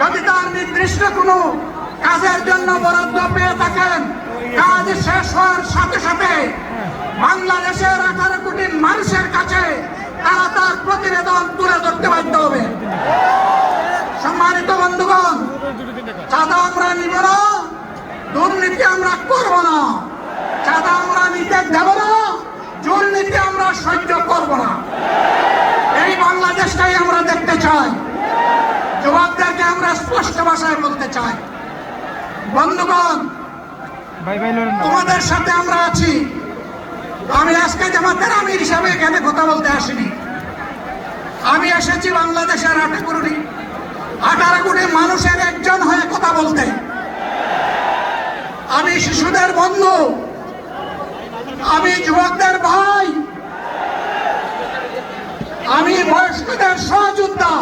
যদি তার নির্দিষ্ট কোনো কাজের জন্য বরাদ্দ পেয়ে থাকেন, কাজ শেষ হওয়ার সাথে সাথে বাংলাদেশের 18 কোটি মানুষের কাছে তারা তার প্রতিবেদন তুলে ধরতে বাধ্য হবে। সম্মানিত বন্ধুগণ, চাঁদা আমরা নিব না, দুর্নীতি আমরা করব না, চাঁদা আমরা নিতে দেব না, দুর্নীতি আমরা সহ্য করব না। এই বাংলাদেশটাই আমরা দেখতে চাই। যুবকদেরকে আমরা স্পষ্ট ভাষায় বলতে চাই, বন্ধুগণ, তোমাদের সাথে আমরা আছি। আমি আজকে জামাতের আমির হিসাবে এখানে কথা বলতে আসিনি। আমি এসেছি বাংলাদেশের 18 কোটি মানুষের একজন হয়ে কথা বলতে। আমি শিশুদের বন্ধু, আমি যুবকদের ভাই, আমি বয়স্কদের সহযোদ্ধা।